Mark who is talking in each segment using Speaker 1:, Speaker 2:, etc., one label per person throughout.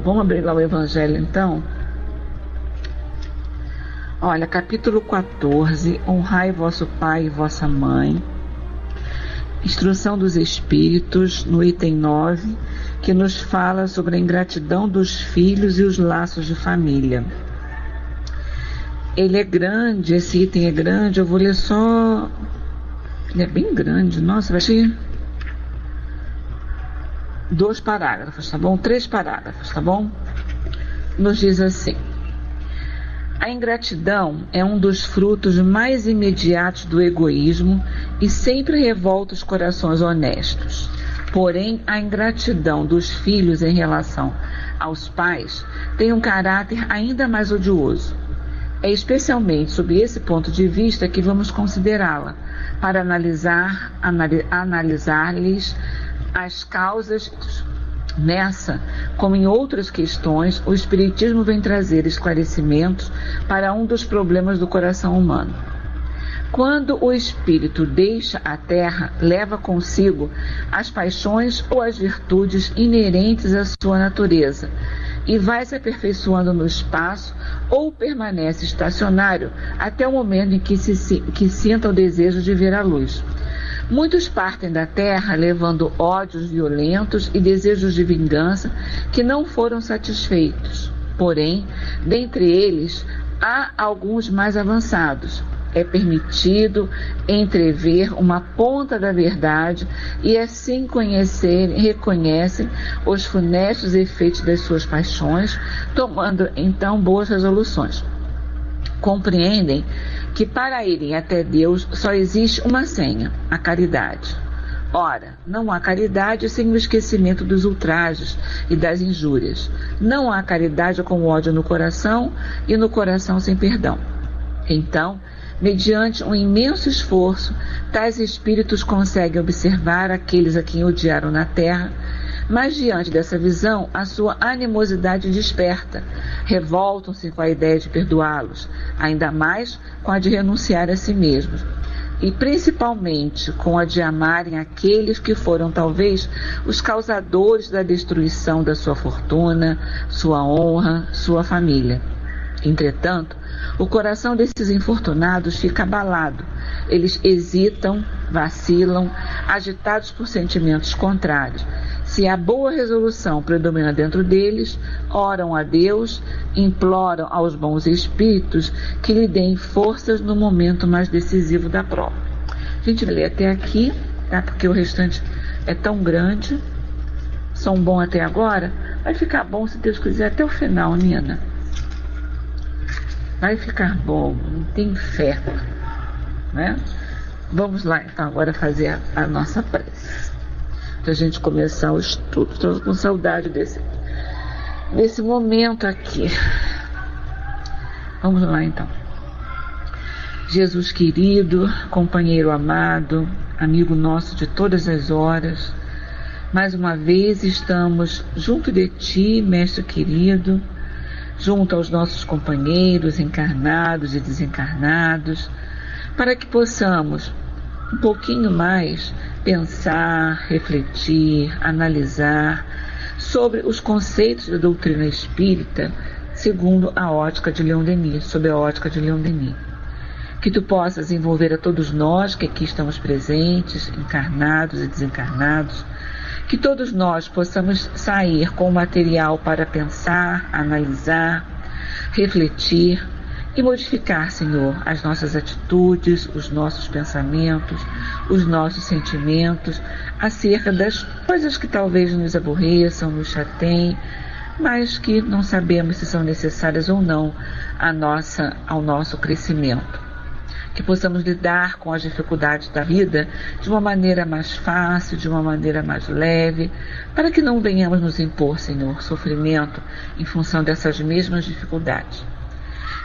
Speaker 1: vamos abrir lá o Evangelho então. Olha, capítulo 14, honrai vosso pai e vossa mãe. Instrução dos Espíritos, no item 9, que nos fala sobre a ingratidão dos filhos e os laços de família. Ele é grande, esse item é grande, eu vou ler só... Ele é bem grande, nossa, vai ser 2 parágrafos, tá bom? 3 parágrafos, tá bom? Nos diz assim: a ingratidão é um dos frutos mais imediatos do egoísmo e sempre revolta os corações honestos. Porém, a ingratidão dos filhos em relação aos pais tem um caráter ainda mais odioso. É especialmente sob esse ponto de vista que vamos considerá-la, para analisar-lhes as causas. Nessa, como em outras questões, o Espiritismo vem trazer esclarecimentos para um dos problemas do coração humano. Quando o espírito deixa a terra, leva consigo as paixões ou as virtudes inerentes à sua natureza e vai se aperfeiçoando no espaço ou permanece estacionário até o momento em que sinta o desejo de ver a luz. Muitos partem da terra levando ódios violentos e desejos de vingança que não foram satisfeitos. Porém, dentre eles, há alguns mais avançados. É permitido entrever uma ponta da verdade e assim reconhecem os funestos efeitos das suas paixões, tomando então boas resoluções. Compreendem que para irem até Deus só existe uma senha, a caridade. Ora, não há caridade sem o esquecimento dos ultrajes e das injúrias. Não há caridade com ódio no coração e no coração sem perdão. Então, mediante um imenso esforço, tais espíritos conseguem observar aqueles a quem odiaram na terra, mas diante dessa visão, a sua animosidade desperta. Revoltam-se com a ideia de perdoá-los, ainda mais com a de renunciar a si mesmos, e principalmente com a de amarem aqueles que foram talvez os causadores da destruição da sua fortuna, sua honra, sua família. Entretanto, o coração desses infortunados fica abalado. Eles hesitam, vacilam, agitados por sentimentos contrários. Se a boa resolução predomina dentro deles, oram a Deus, imploram aos bons espíritos que lhe deem forças no momento mais decisivo da prova. A gente vai ler até aqui, tá? Porque o restante é tão grande. São bom até agora, vai ficar bom se Deus quiser até o final, Nina. Vai ficar bom, tem fé, né? Vamos lá então agora fazer a nossa prece, para a gente começar o estudo. Estou com saudade desse momento aqui. Vamos lá então. Jesus querido, companheiro amado, amigo nosso de todas as horas, mais uma vez estamos junto de Ti, Mestre querido, junto aos nossos companheiros encarnados e desencarnados, para que possamos um pouquinho mais pensar, refletir, analisar sobre os conceitos da doutrina espírita segundo a ótica de Leon Denis, sob a ótica de Leon Denis. Que Tu possas envolver a todos nós que aqui estamos presentes, encarnados e desencarnados, que todos nós possamos sair com material para pensar, analisar, refletir e modificar, Senhor, as nossas atitudes, os nossos pensamentos, os nossos sentimentos acerca das coisas que talvez nos aborreçam, nos chateiem, mas que não sabemos se são necessárias ou não ao nosso crescimento. Que possamos lidar com as dificuldades da vida de uma maneira mais fácil, de uma maneira mais leve, para que não venhamos nos impor, Senhor, sofrimento em função dessas mesmas dificuldades.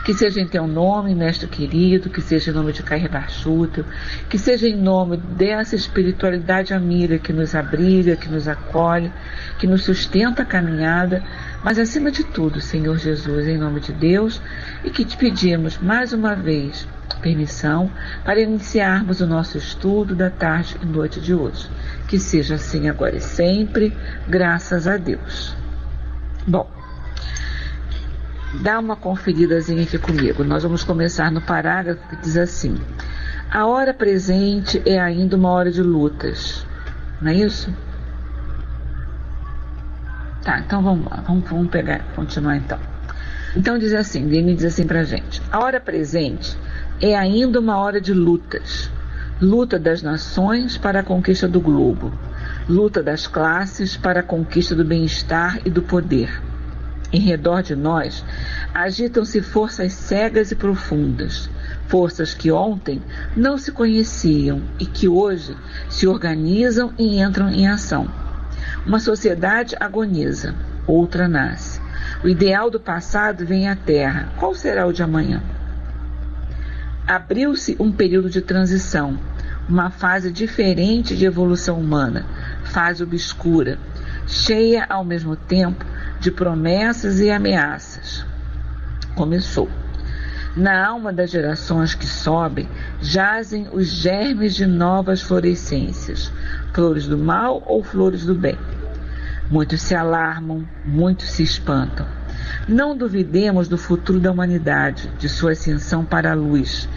Speaker 1: Que seja em Teu nome, Mestre querido, que seja em nome de Cair Baixuto, que seja em nome dessa espiritualidade amiga que nos abriga, que nos acolhe, que nos sustenta a caminhada, mas acima de tudo, Senhor Jesus, em nome de Deus, e que Te pedimos mais uma vez permissão para iniciarmos o nosso estudo da tarde e noite de hoje. Que seja assim agora e sempre, graças a Deus. Bom, Dá uma conferidazinha aqui comigo. Nós vamos começar no parágrafo que diz assim: a hora presente é ainda uma hora de lutas. Não é isso? Tá, então vamos lá. Vamos continuar então. Então diz assim, Denis diz assim pra gente: a hora presente é ainda uma hora de lutas. Luta das nações para a conquista do globo. Luta das classes para a conquista do bem-estar e do poder. Em redor de nós, agitam-se forças cegas e profundas, forças que ontem não se conheciam e que hoje se organizam e entram em ação. Uma sociedade agoniza, outra nasce. O ideal do passado vem à Terra. Qual será o de amanhã? Abriu-se um período de transição, uma fase diferente de evolução humana, fase obscura, cheia ao mesmo tempo de promessas e ameaças. Começou. Na alma das gerações que sobem, jazem os germes de novas florescências, flores do mal ou flores do bem. Muitos se alarmam, muitos se espantam. Não duvidemos do futuro da humanidade, de sua ascensão para a luz,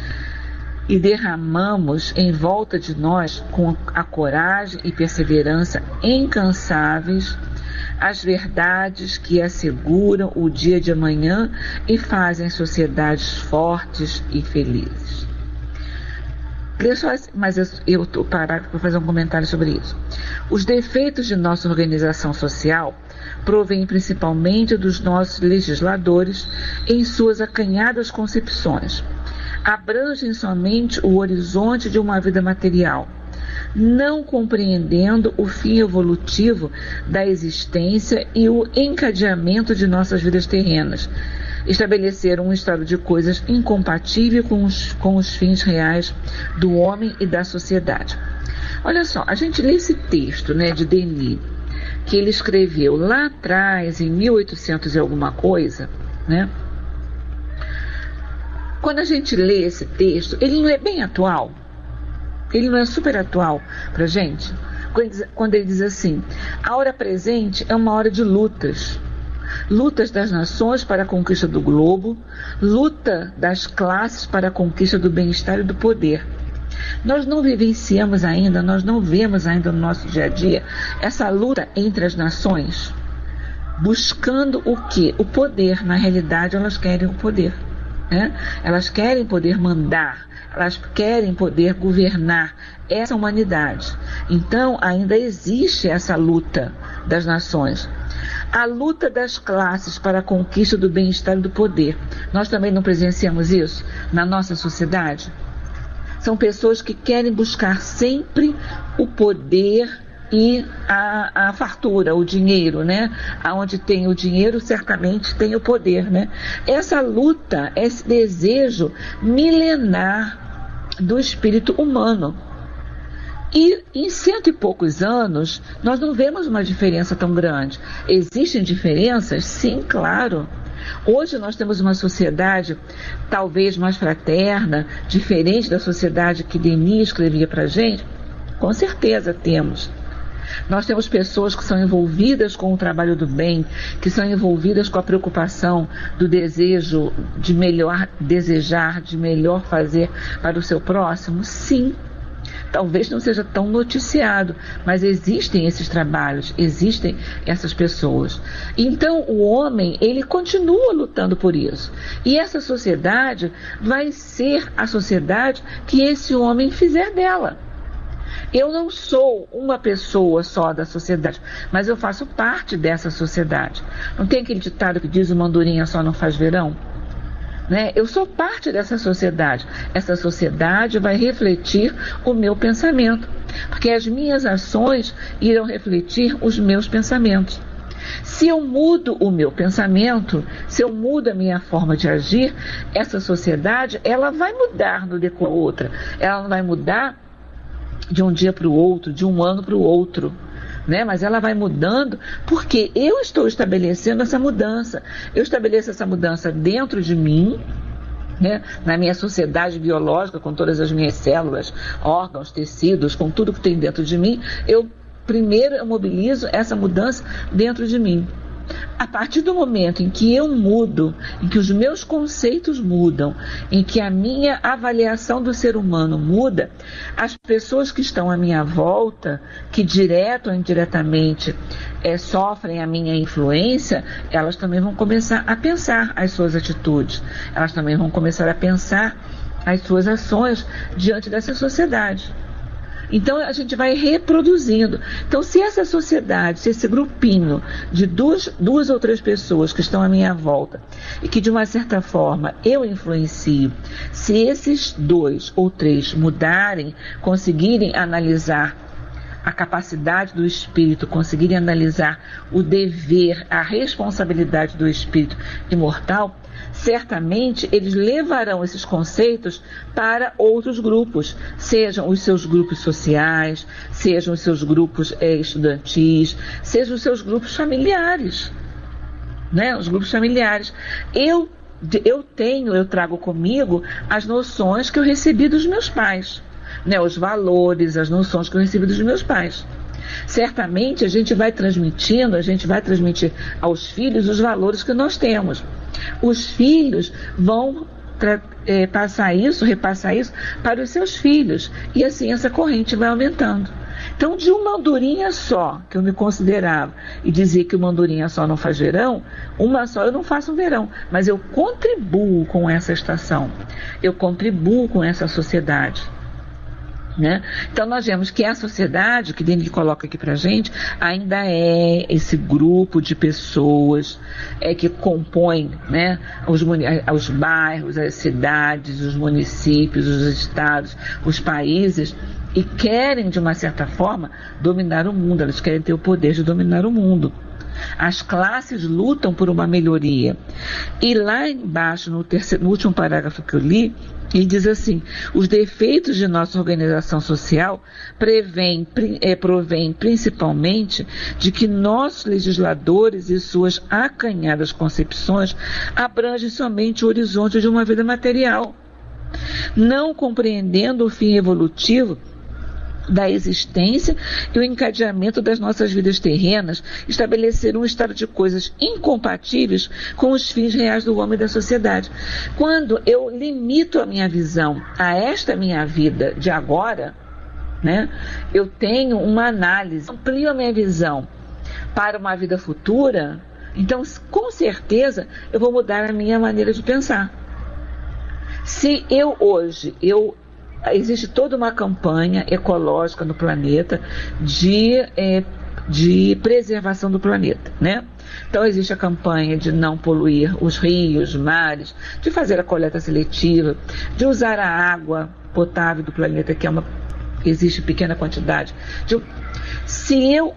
Speaker 1: e derramamos em volta de nós, com a coragem e perseverança incansáveis, as verdades que asseguram o dia de amanhã e fazem sociedades fortes e felizes. Mas eu estou parado para fazer um comentário sobre isso. Os defeitos de nossa organização social provêm principalmente dos nossos legisladores em suas acanhadas concepções. Abrangem somente o horizonte de uma vida material, não compreendendo o fim evolutivo da existência e o encadeamento de nossas vidas terrenas. Estabeleceram um estado de coisas incompatível com os fins reais do homem e da sociedade. Olha só, a gente lê esse texto, né, de Denis, que ele escreveu lá atrás, em 1800 e alguma coisa, né? Quando a gente lê esse texto, ele não é bem atual, ele não é super atual pra gente, quando ele diz assim: a hora presente é uma hora de lutas. Lutas das nações para a conquista do globo, luta das classes para a conquista do bem-estar e do poder. Nós não vivenciamos ainda, nós não vemos ainda no nosso dia a dia essa luta entre as nações, buscando o quê? O poder. Na realidade, elas querem o poder, né? Elas querem poder mandar, elas querem poder governar essa humanidade. Então, ainda existe essa luta das nações. A luta das classes para a conquista do bem-estar e do poder. Nós também não presenciamos isso na nossa sociedade? São pessoas que querem buscar sempre o poder e a fartura, o dinheiro, né? Aonde tem o dinheiro, certamente tem o poder, né? Essa luta, esse desejo milenar do espírito humano. E em 100 e poucos anos, nós não vemos uma diferença tão grande. Existem diferenças? Sim, claro. Hoje nós temos uma sociedade talvez mais fraterna, diferente da sociedade que Denis escrevia para a gente? Com certeza temos. Nós temos pessoas que são envolvidas com o trabalho do bem, que são envolvidas com a preocupação do desejo de melhor desejar, de melhor fazer para o seu próximo? Sim. Talvez não seja tão noticiado, mas existem esses trabalhos, existem essas pessoas. Então o homem, ele continua lutando por isso. E essa sociedade vai ser a sociedade que esse homem fizer dela. Eu não sou uma pessoa só da sociedade, mas eu faço parte dessa sociedade. Não tem aquele ditado que diz: o mandurinha só não faz verão? Né? Eu sou parte dessa sociedade. Essa sociedade vai refletir o meu pensamento, porque as minhas ações irão refletir os meus pensamentos. Se eu mudo o meu pensamento, se eu mudo a minha forma de agir, essa sociedade, ela vai mudar no decorrer outra. Ela não vai mudar de um dia para o outro, de um ano para o outro, né? Mas ela vai mudando porque eu estou estabelecendo essa mudança. Eu estabeleço essa mudança dentro de mim, né? Na minha sociedade biológica, com todas as minhas células, órgãos, tecidos, com tudo que tem dentro de mim. Primeiro eu mobilizo essa mudança dentro de mim. a partir do momento em que eu mudo, em que os meus conceitos mudam, em que a minha avaliação do ser humano muda, as pessoas que estão à minha volta, que direto ou indiretamente sofrem a minha influência, elas também vão começar a pensar as suas atitudes, elas também vão começar a pensar as suas ações diante dessa sociedade. Então a gente vai reproduzindo. Então, se essa sociedade, se esse grupinho de duas ou três pessoas que estão à minha volta e que de uma certa forma eu influencio, se esses 2 ou 3 mudarem, conseguirem analisar a capacidade do espírito, conseguirem analisar o dever, a responsabilidade do espírito imortal, certamente eles levarão esses conceitos para outros grupos, sejam os seus grupos sociais, sejam os seus grupos estudantis, sejam os seus grupos familiares, né? Os grupos familiares. Eu trago comigo as noções que eu recebi dos meus pais, né? Os valores, as noções que eu recebi dos meus pais. Certamente a gente vai transmitir aos filhos os valores que nós temos. Os filhos vão repassar isso para os seus filhos. E assim essa corrente vai aumentando. Então, de uma andorinha só, que eu me considerava, e dizia que uma andorinha só não faz verão, uma só eu não faço um verão. Mas eu contribuo com essa estação. Eu contribuo com essa sociedade. Né? Então nós vemos que a sociedade, que Denis coloca aqui pra gente, ainda é esse grupo de pessoas que compõem, né, os bairros, as cidades, os municípios, os estados, os países, e querem de uma certa forma dominar o mundo, elas querem ter o poder de dominar o mundo. As classes lutam por uma melhoria. E lá embaixo, no último parágrafo que eu li, ele diz assim: os defeitos de nossa organização social provêm principalmente de que nossos legisladores e suas acanhadas concepções abrangem somente o horizonte de uma vida material, não compreendendo o fim evolutivo da existência e o encadeamento das nossas vidas terrenas, estabelecer um estado de coisas incompatíveis com os fins reais do homem e da sociedade. Quando eu limito a minha visão a esta minha vida de agora, né, eu tenho uma análise, amplio a minha visão para uma vida futura, então com certeza eu vou mudar a minha maneira de pensar. Se existe toda uma campanha ecológica no planeta de preservação do planeta, né? Então existe a campanha de não poluir os rios, mares, de fazer a coleta seletiva, de usar a água potável do planeta, que existe pequena quantidade. Se eu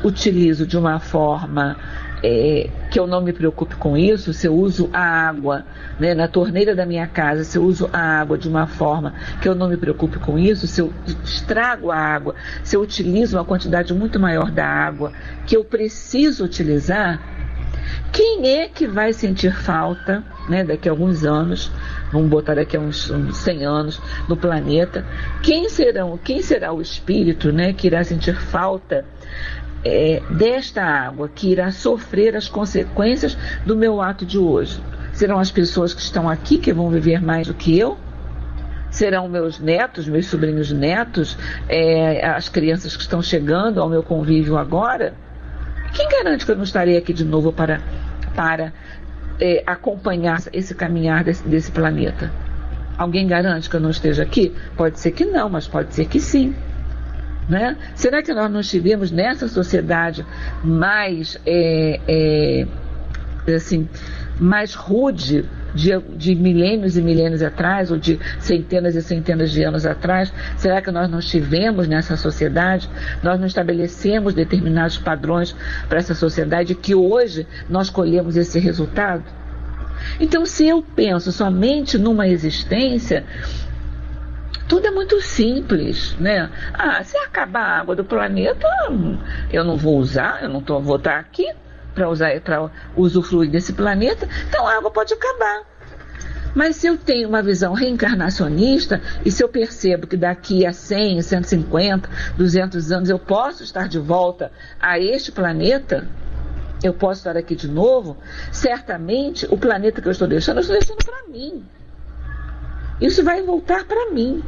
Speaker 1: utilizo de uma forma que eu não me preocupe com isso, se eu uso a água, né, na torneira da minha casa, se eu uso a água de uma forma que eu não me preocupe com isso, se eu estrago a água, se eu utilizo uma quantidade muito maior da água que eu preciso utilizar, quem é que vai sentir falta, né, daqui a alguns anos, vamos botar daqui a uns 100 anos, no planeta? Quem será o espírito, né, que irá sentir falta desta água, que irá sofrer as consequências do meu ato de hoje? Serão as pessoas que estão aqui, que vão viver mais do que eu? Serão meus netos, meus sobrinhos netos, as crianças que estão chegando ao meu convívio agora? Quem garante que eu não estarei aqui de novo para acompanhar esse caminhar desse planeta? Alguém garante que eu não esteja aqui? Pode ser que não, mas pode ser que sim. Né? Será que nós não estivemos nessa sociedade mais mais rude de milênios e milênios atrás, ou de centenas e centenas de anos atrás? Será que nós não estivemos nessa sociedade? Nós não estabelecemos determinados padrões para essa sociedade que hoje nós colhemos esse resultado? Então, se eu penso somente numa existência, tudo é muito simples, né? Se acabar a água do planeta, eu não vou usar, eu não vou estar aqui para usufruir desse planeta, então a água pode acabar. Mas se eu tenho uma visão reencarnacionista, e se eu percebo que daqui a 100, 150, 200 anos eu posso estar de volta a este planeta, eu posso estar aqui de novo, certamente o planeta que eu estou deixando para mim. Isso vai voltar para mim.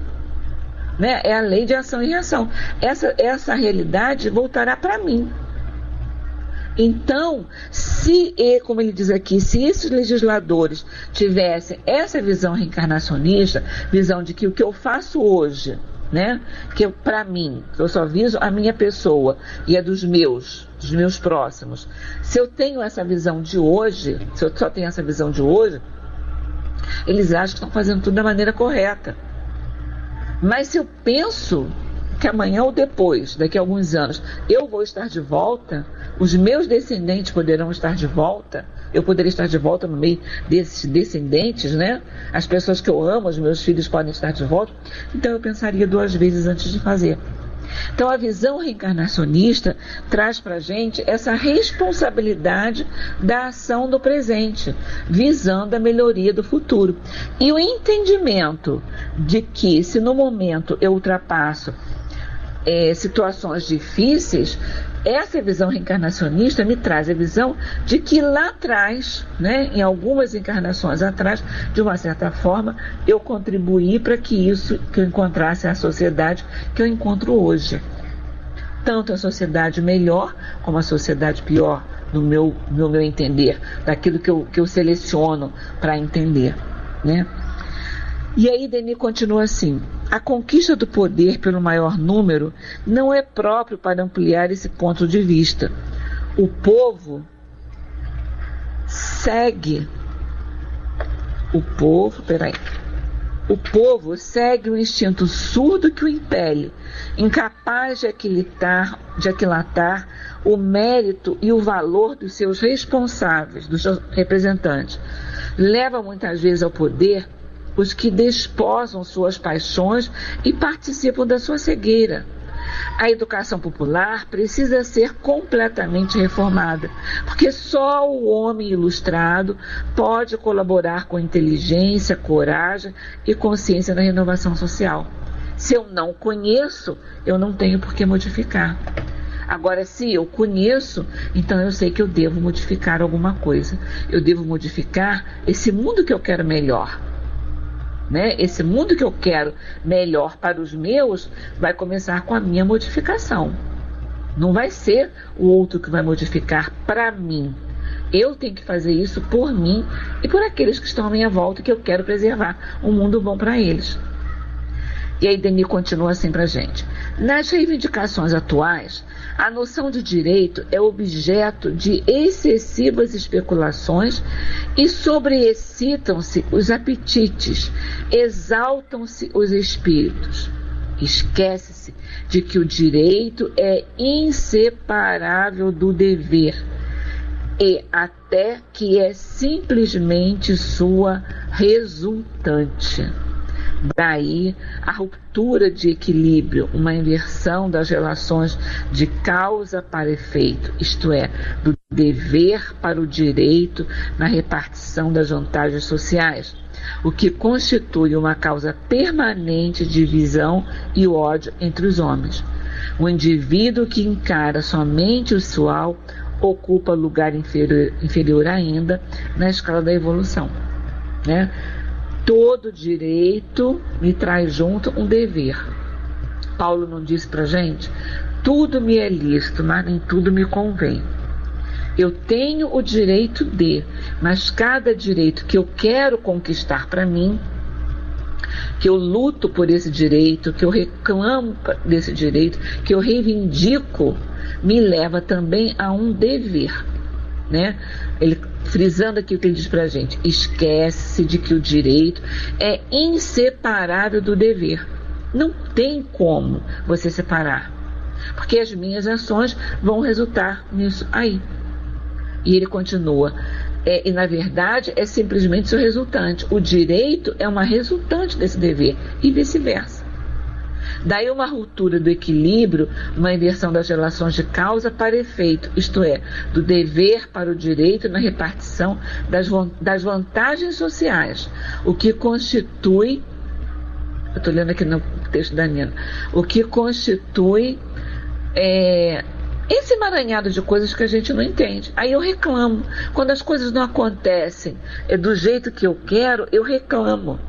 Speaker 1: Né? É a lei de ação e reação. Essa realidade voltará para mim. Então, como ele diz aqui, se esses legisladores tivessem essa visão reencarnacionista, visão de que o que eu faço hoje, né, que para mim, eu só viso a minha pessoa e a dos meus próximos, se eu tenho essa visão de hoje, se eu só tenho essa visão de hoje, eles acham que estão fazendo tudo da maneira correta. Mas se eu penso que amanhã ou depois, daqui a alguns anos, eu vou estar de volta, os meus descendentes poderão estar de volta, eu poderia estar de volta no meio desses descendentes, né? As pessoas que eu amo, os meus filhos podem estar de volta, então eu pensaria 2 vezes antes de fazer. Então a visão reencarnacionista traz para a gente essa responsabilidade da ação do presente, visando a melhoria do futuro. E o entendimento de que se no momento eu ultrapasso situações difíceis, essa visão reencarnacionista me traz a visão de que lá atrás, né, em algumas encarnações atrás, de uma certa forma, eu contribuí para que eu encontrasse a sociedade que eu encontro hoje. Tanto a sociedade melhor como a sociedade pior, no meu entender, daquilo que eu seleciono para entender, né? E aí Denis continua assim: a conquista do poder pelo maior número não é próprio para ampliar esse ponto de vista. O povo segue o instinto surdo que o impele, incapaz de aquilatar o mérito e o valor dos seus responsáveis, dos seus representantes. Leva muitas vezes ao poder os que desposam suas paixões e participam da sua cegueira. A educação popular precisa ser completamente reformada, porque só o homem ilustrado pode colaborar com inteligência, coragem e consciência na renovação social. Se eu não conheço, eu não tenho por que modificar. Agora, se eu conheço, então eu sei que eu devo modificar alguma coisa. Eu devo modificar esse mundo que eu quero melhor. Né? Esse mundo que eu quero melhor para os meus vai começar com a minha modificação. Não vai ser o outro que vai modificar para mim. Eu tenho que fazer isso por mim e por aqueles que estão à minha volta, que eu quero preservar um mundo bom para eles. E aí Denis continua assim para a gente: nas reivindicações atuais, a noção de direito é objeto de excessivas especulações e sobreexcitam-se os apetites, exaltam-se os espíritos. Esquece-se de que o direito é inseparável do dever e até que é simplesmente sua resultante. Daí a ruptura de equilíbrio, uma inversão das relações de causa para efeito, isto é, do dever para o direito na repartição das vantagens sociais, o que constitui uma causa permanente de divisão e ódio entre os homens. O indivíduo que encara somente o pessoal ocupa lugar inferior ainda na escala da evolução, né? Todo direito me traz junto um dever. Paulo não disse pra gente: tudo me é lícito, mas nem tudo me convém. Eu tenho o direito mas cada direito que eu quero conquistar para mim, que eu luto por esse direito, que eu reclamo desse direito, que eu reivindico, me leva também a um dever, né? Ele frisando aqui o que ele diz pra gente: esquece de que o direito é inseparável do dever. Não tem como você separar, porque as minhas ações vão resultar nisso aí. E ele continua: e na verdade é simplesmente seu resultante. O direito é uma resultante desse dever e vice-versa. Daí uma ruptura do equilíbrio, uma inversão das relações de causa para efeito, isto é, do dever para o direito na repartição das vantagens sociais, o que constitui, eu estou lendo aqui no texto da Nina, o que constitui Esse emaranhado de coisas que a gente não entende. Aí eu reclamo. Quando as coisas não acontecem do jeito que eu quero, eu reclamo.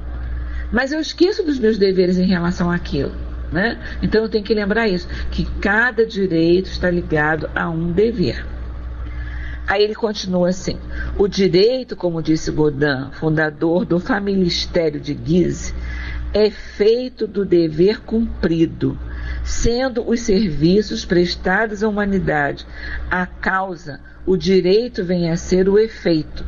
Speaker 1: Mas eu esqueço dos meus deveres em relação àquilo, né? Então eu tenho que lembrar isso, que cada direito está ligado a um dever. Aí ele continua assim: o direito, como disse Godin, fundador do Familistério de Guise, é feito do dever cumprido, sendo os serviços prestados à humanidade a causa, o direito vem a ser o efeito.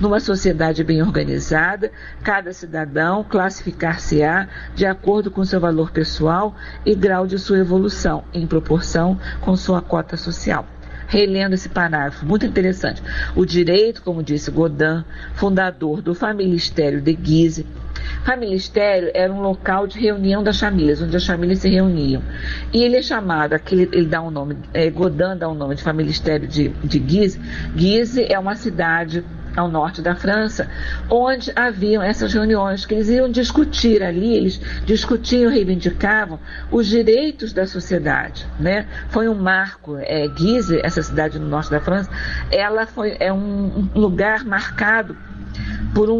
Speaker 1: Numa sociedade bem organizada, cada cidadão classificar-se-á de acordo com seu valor pessoal e grau de sua evolução, em proporção com sua cota social. Relendo esse parágrafo, muito interessante. O direito, como disse Godin, fundador do Familistério de Guise. Familistério era um local de reunião das famílias, onde as famílias se reuniam. E ele é chamado, aqui ele dá um nome, Godin dá um nome de Familistério de Guise. Guise é uma cidade ao norte da França, onde haviam essas reuniões, que eles iam discutir ali, eles discutiam, reivindicavam os direitos da sociedade, né? Foi um marco, Guise, essa cidade no norte da França, ela é um lugar marcado por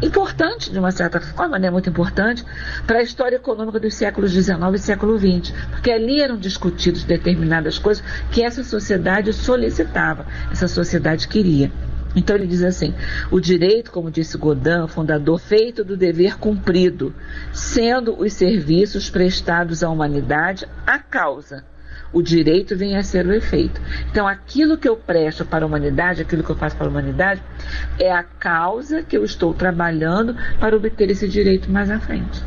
Speaker 1: importante, de uma certa forma, né, muito importante, para a história econômica dos séculos XIX e século XX, porque ali eram discutidas determinadas coisas que essa sociedade solicitava, essa sociedade queria. Então ele diz assim: o direito, como disse Godin, fundador, feito do dever cumprido, sendo os serviços prestados à humanidade a causa. O direito vem a ser o efeito. Então aquilo que eu presto para a humanidade, aquilo que eu faço para a humanidade, é a causa que eu estou trabalhando para obter esse direito mais à frente.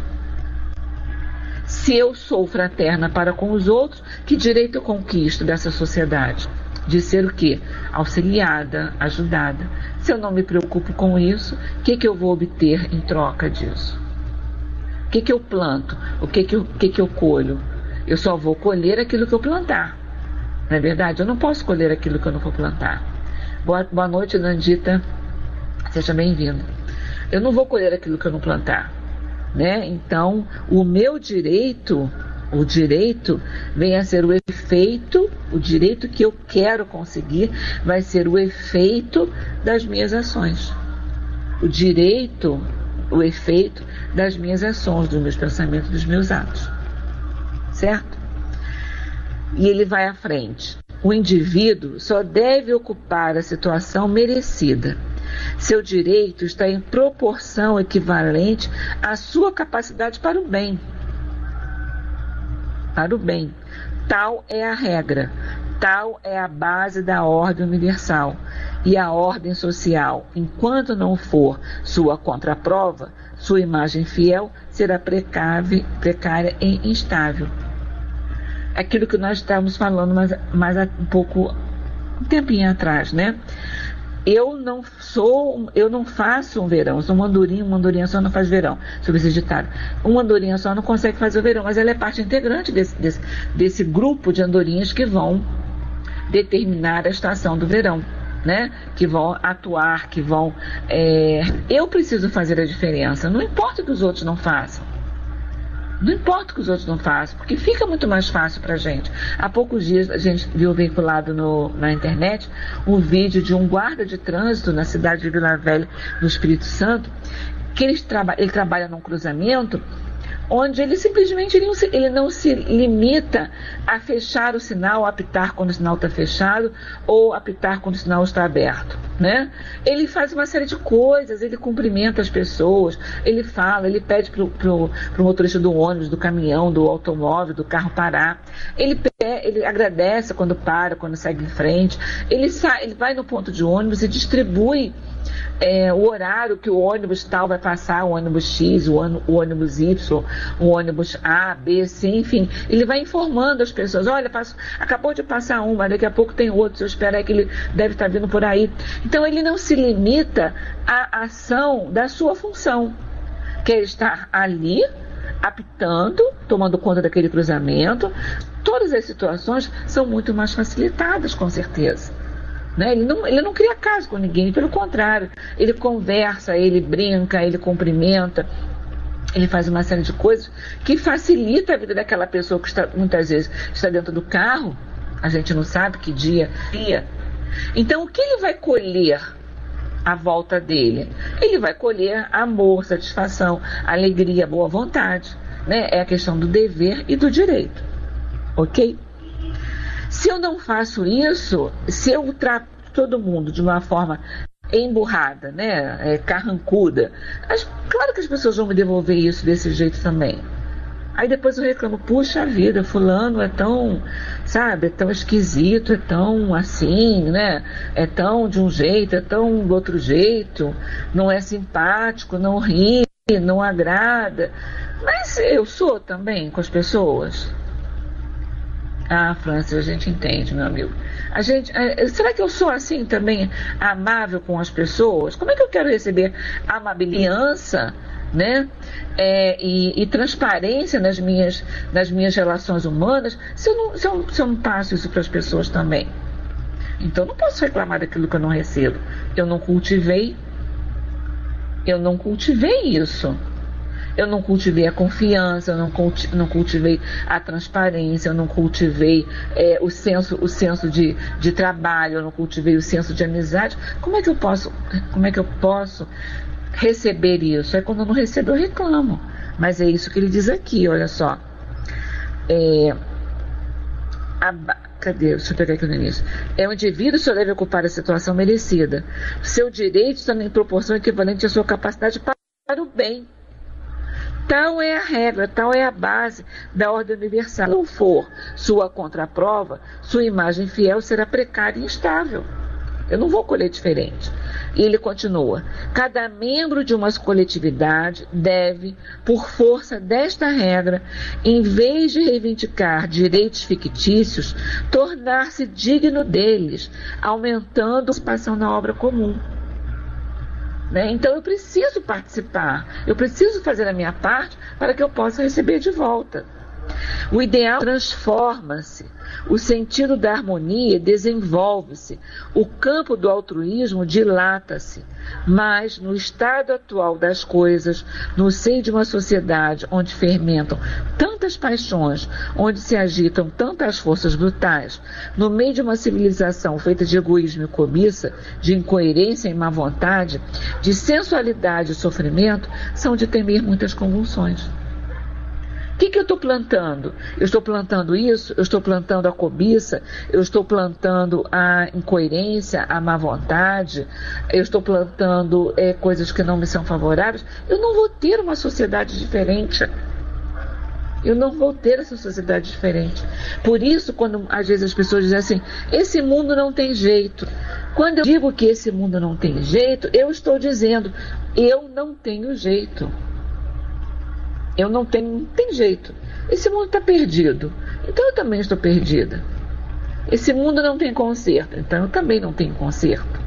Speaker 1: Se eu sou fraterna para com os outros, que direito eu conquisto dessa sociedade? De ser o quê? Auxiliada, ajudada. Se eu não me preocupo com isso, o que eu vou obter em troca disso? O que eu planto? O que eu colho? Eu só vou colher aquilo que eu plantar. Não é verdade? Eu não posso colher aquilo que eu não vou plantar. Boa noite, Nandita. Seja bem-vinda. Eu não vou colher aquilo que eu não plantar, né? Então, o meu direito... O direito vem a ser o efeito, o direito que eu quero conseguir vai ser o efeito das minhas ações. O direito, o efeito das minhas ações, dos meus pensamentos, dos meus atos. Certo? E ele vai à frente. O indivíduo só deve ocupar a situação merecida. Seu direito está em proporção equivalente à sua capacidade para o bem. Para o bem. Tal é a regra, tal é a base da ordem universal. E a ordem social, enquanto não for sua contraprova, sua imagem fiel será precária e instável. Aquilo que nós estávamos falando mais um tempinho atrás, né? Eu não faço um verão, sou uma andorinha só não faz verão, sobre esse ditado. Uma andorinha só não consegue fazer o verão, mas ela é parte integrante desse grupo de andorinhas que vão determinar a estação do verão, né? Que vão atuar, que vão... Eu preciso fazer a diferença, não importa que os outros não façam. Não importa que os outros não façam, porque fica muito mais fácil para a gente. Há poucos dias a gente viu vinculado na internet um vídeo de um guarda de trânsito na cidade de Vila Velha, no Espírito Santo, que ele trabalha num cruzamento onde ele simplesmente ele não se limita a fechar o sinal, a apitar quando o sinal está fechado ou apitar quando o sinal está aberto, né? Ele faz uma série de coisas, ele cumprimenta as pessoas, ele fala, ele pede pro motorista do ônibus, do caminhão, do automóvel, do carro parar, ele agradece quando para, quando segue em frente, ele vai no ponto de ônibus e distribui o horário que o ônibus tal vai passar, o ônibus X, o ônibus Y, o ônibus A, B, C, enfim. Ele vai informando as pessoas: olha, acabou de passar um, mas daqui a pouco tem outro, se eu esperar que ele deve estar vindo por aí. Então ele não se limita à ação da sua função, que é estar ali, apitando, tomando conta daquele cruzamento. Todas as situações são muito mais facilitadas, com certeza. Né? Ele não cria caso com ninguém, pelo contrário, ele conversa, ele brinca, ele cumprimenta, ele faz uma série de coisas que facilita a vida daquela pessoa que muitas vezes está dentro do carro, A gente não sabe que dia. Então, o que ele vai colher à volta dele? Ele vai colher amor, satisfação, alegria, boa vontade, né? É a questão do dever e do direito, ok? Se eu não faço isso, se eu trato todo mundo de uma forma emburrada, né, carrancuda, claro que as pessoas vão me devolver isso desse jeito também. Aí depois eu reclamo, puxa vida, fulano é tão, sabe, é tão esquisito, é tão assim, né? É tão de um jeito, é tão do outro jeito, não é simpático, não ri, não agrada. Mas eu sou também com as pessoas. Ah, Francis, a gente entende, meu amigo. Será que eu sou assim também, amável com as pessoas? Como é que eu quero receber amabiliança, né? E transparência nas minhas relações humanas, se eu não passo isso para as pessoas também? Então não posso reclamar daquilo que eu não recebo. Eu não cultivei isso. Eu não cultivei a confiança, eu não cultivei a transparência, eu não cultivei o senso de trabalho, eu não cultivei o senso de amizade. Como é que eu posso receber isso? É quando eu não recebo, eu reclamo. Mas é isso que ele diz aqui, olha só. Cadê? Deixa eu pegar aqui no início. O indivíduo só deve ocupar a situação merecida. Seu direito está em proporção equivalente à sua capacidade para o bem. Tal é a regra, tal é a base da ordem universal. Se não for sua contraprova, sua imagem fiel será precária e instável. Eu não vou colher diferente. E ele continua: cada membro de uma coletividade deve, por força desta regra, em vez de reivindicar direitos fictícios, tornar-se digno deles, aumentando a participação na obra comum. Né? Então eu preciso participar, eu preciso fazer a minha parte para que eu possa receber de volta. O ideal transforma-se, o sentido da harmonia desenvolve-se, o campo do altruísmo dilata-se, mas no estado atual das coisas, no seio de uma sociedade onde fermentam tantas paixões, onde se agitam tantas forças brutais, no meio de uma civilização feita de egoísmo e cobiça, de incoerência e má vontade, de sensualidade e sofrimento, são de temer muitas convulsões. O que eu estou plantando? Eu estou plantando isso, eu estou plantando a cobiça, eu estou plantando a incoerência, a má vontade, eu estou plantando coisas que não me são favoráveis. Eu não vou ter uma sociedade diferente. Eu não vou ter essa sociedade diferente. Por isso, quando às vezes as pessoas dizem assim, esse mundo não tem jeito. Quando eu digo que esse mundo não tem jeito, eu estou dizendo, eu não tenho jeito. Não tem jeito. Esse mundo está perdido. Então eu também estou perdida. Esse mundo não tem conserto. Então eu também não tenho conserto.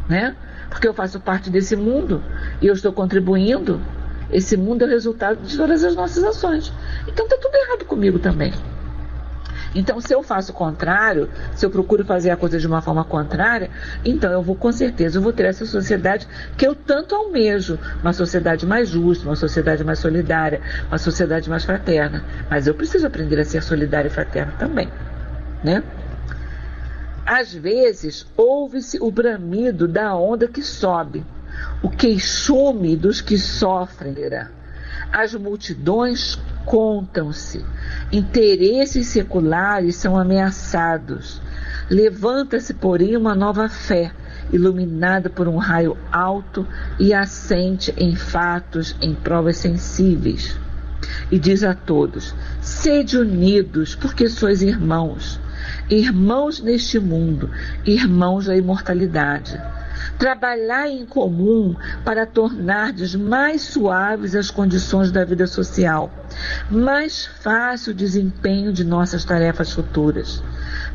Speaker 1: Né? Porque eu faço parte desse mundo e eu estou contribuindo. Esse mundo é o resultado de todas as nossas ações. Então está tudo errado comigo também. Então, se eu faço o contrário, se eu procuro fazer a coisa de uma forma contrária, então eu vou, com certeza, eu vou ter essa sociedade que eu tanto almejo, uma sociedade mais justa, uma sociedade mais solidária, uma sociedade mais fraterna. Mas eu preciso aprender a ser solidária e fraterna também, né? Às vezes, ouve-se o bramido da onda que sobe, o queixume dos que sofrem. As multidões contam-se, interesses seculares são ameaçados. Levanta-se, porém, uma nova fé, iluminada por um raio alto e assente em fatos, em provas sensíveis. E diz a todos: sede unidos, porque sois irmãos, irmãos neste mundo, irmãos da imortalidade. Trabalhai em comum para tornardes mais suaves as condições da vida social, mais fácil o desempenho de nossas tarefas futuras.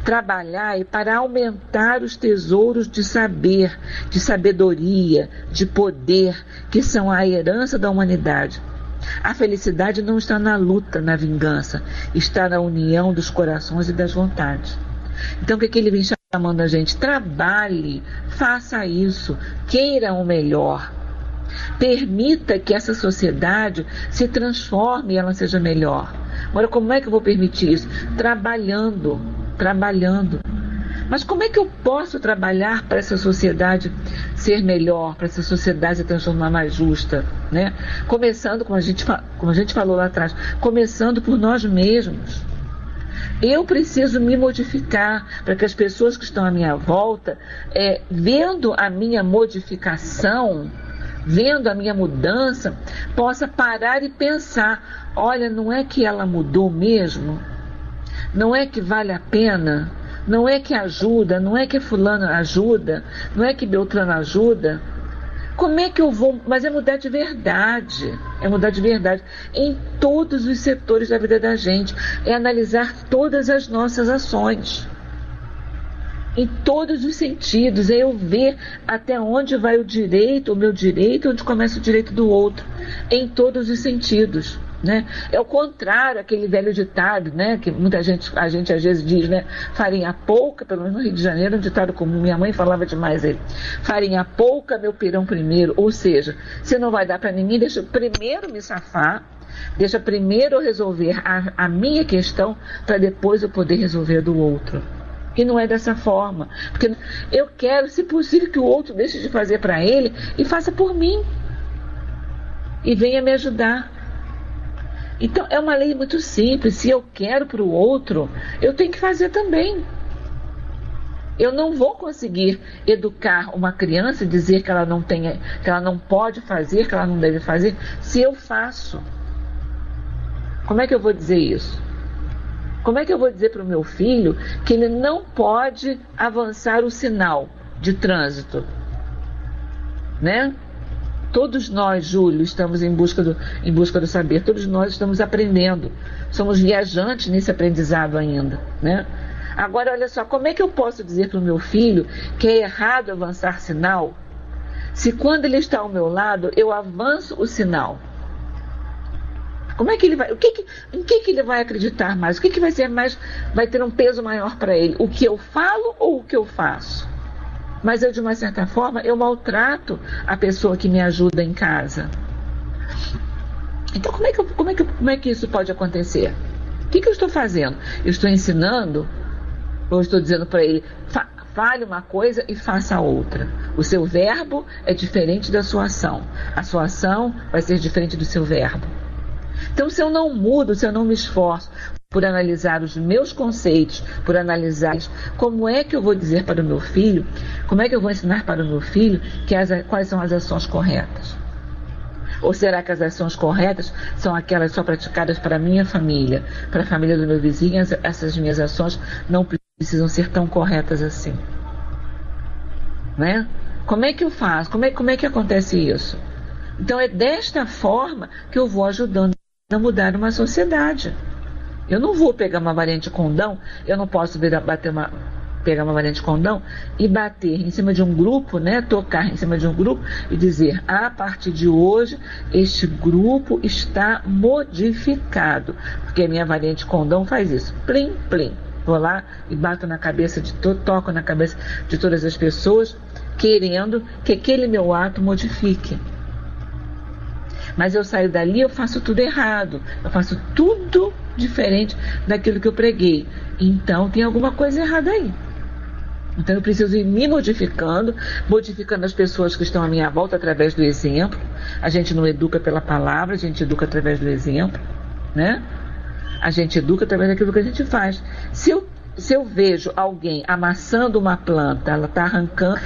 Speaker 1: Trabalhai para aumentar os tesouros de saber, de sabedoria, de poder, que são a herança da humanidade. A felicidade não está na luta, na vingança, está na união dos corações e das vontades. Então, o que ele vem chamando a gente? Trabalhe, faça isso, queira o melhor. Permita que essa sociedade se transforme e ela seja melhor. Agora, como é que eu vou permitir isso? Trabalhando. trabalhando. Mas como é que eu posso trabalhar para essa sociedade ser melhor, para essa sociedade se transformar mais justa, né? Começando, como a gente falou lá atrás, começando por nós mesmos. Eu preciso me modificar para que as pessoas que estão à minha volta, vendo a minha modificação, vendo a minha mudança, possa parar e pensar, olha, não é que ela mudou mesmo? Não é que vale a pena? Não é que ajuda? Não é que fulano ajuda? Não é que Beltrano ajuda? Como é que eu vou... Mas é mudar de verdade. É mudar de verdade em todos os setores da vida da gente. É analisar todas as nossas ações. Em todos os sentidos. É eu ver até onde vai o meu direito, onde começa o direito do outro. Em todos os sentidos. Né? É o contrário, aquele velho ditado, né? Que a gente às vezes diz, né? Farinha pouca, pelo menos no Rio de Janeiro, um ditado comum, minha mãe falava demais ele. Farinha pouca, meu pirão primeiro. Ou seja, se não vai dar para ninguém, deixa eu primeiro me safar, deixa primeiro eu resolver a minha questão, para depois eu poder resolver a do outro. E não é dessa forma, porque eu quero, se possível, que o outro deixe de fazer para ele e faça por mim e venha me ajudar. Então, é uma lei muito simples. Se eu quero para o outro, eu tenho que fazer também. Eu não vou conseguir educar uma criança e dizer que ela não pode fazer, que ela não deve fazer, se eu faço. Como é que eu vou dizer isso? Como é que eu vou dizer para o meu filho que ele não pode avançar o sinal de trânsito? Né? Todos nós, Júlio, estamos em busca do saber. Todos nós estamos aprendendo. Somos viajantes nesse aprendizado ainda, né? Agora, olha só, como é que eu posso dizer para o meu filho que é errado avançar sinal, se quando ele está ao meu lado, eu avanço o sinal? Como é que ele vai? Em que ele vai acreditar mais? O que vai ser mais? Vai ter um peso maior para ele? O que eu falo ou o que eu faço? Mas eu, de uma certa forma, eu maltrato a pessoa que me ajuda em casa. Então, como é que isso pode acontecer? O que eu estou fazendo? Eu estou ensinando, ou estou dizendo para ele, fale uma coisa e faça outra. O seu verbo é diferente da sua ação. A sua ação vai ser diferente do seu verbo. Então, se eu não mudo, se eu não me esforço por analisar os meus conceitos, por analisar como é que eu vou dizer para o meu filho, como é que eu vou ensinar para o meu filho quais são as ações corretas? Ou será que as ações corretas são aquelas só praticadas para a minha família, para a família do meu vizinho? Essas minhas ações não precisam ser tão corretas assim. Né? Como é que eu faço? Como é que acontece isso? Então é desta forma que eu vou ajudando a mudar uma sociedade. Eu não vou pegar uma varinha de condão, eu não posso pegar uma varinha de condão e bater em cima de um grupo, né, tocar em cima de um grupo e dizer, a partir de hoje, este grupo está modificado. Porque a minha varinha de condão faz isso, plim, plim. Vou lá e bato na cabeça toco na cabeça de todas as pessoas, querendo que aquele meu ato modifique. Mas eu saio dali, eu faço tudo errado, eu faço tudo diferente daquilo que eu preguei. Então tem alguma coisa errada aí. Então eu preciso ir me modificando as pessoas que estão à minha volta através do exemplo. A gente não educa pela palavra, a gente educa através do exemplo, né? A gente educa através daquilo que a gente faz. Se eu vejo alguém amassando uma planta, ela está arrancando,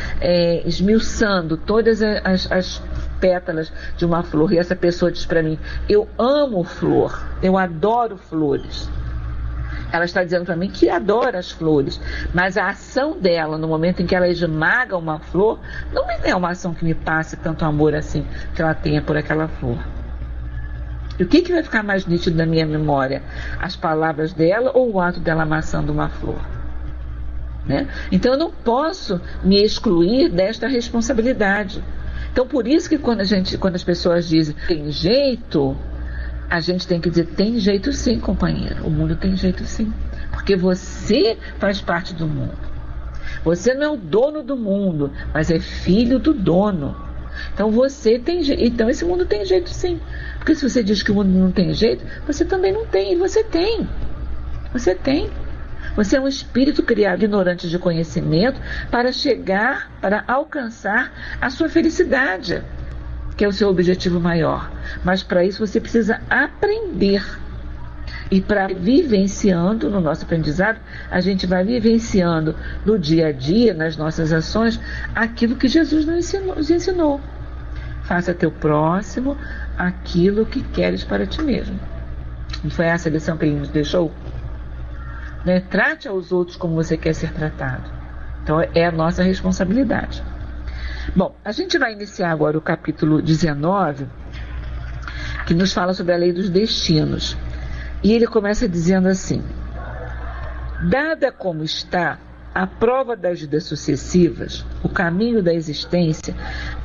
Speaker 1: esmiuçando todas as pétalas de uma flor, e essa pessoa diz para mim, eu amo flor, eu adoro flores. Ela está dizendo para mim que adora as flores, mas a ação dela, no momento em que ela esmaga uma flor, não é uma ação que me passe tanto amor assim que ela tenha por aquela flor. E o que vai ficar mais nítido na minha memória? As palavras dela ou o ato dela amassando uma flor? Né? Então eu não posso me excluir desta responsabilidade. Então por isso que quando as pessoas dizem tem jeito, a gente tem que dizer tem jeito sim, companheiro. O mundo tem jeito sim. Porque você faz parte do mundo. Você não é o dono do mundo, mas é filho do dono. Então você tem jeito. Então esse mundo tem jeito sim. Porque se você diz que o mundo não tem jeito, você também não tem. E você tem. Você tem. Você é um espírito criado ignorante de conhecimento para alcançar a sua felicidade, que é o seu objetivo maior. Mas para isso você precisa aprender. E para vivenciando no nosso aprendizado, a gente vai vivenciando no dia a dia, nas nossas ações, aquilo que Jesus nos ensinou. Faça teu próximo aquilo que queres para ti mesmo. Não foi essa a lição que ele nos deixou? Né? Trate aos outros como você quer ser tratado. Então é a nossa responsabilidade. Bom, a gente vai iniciar agora o capítulo 19, que nos fala sobre a lei dos destinos. E ele começa dizendo assim: dada como está a prova das vidas sucessivas, o caminho da existência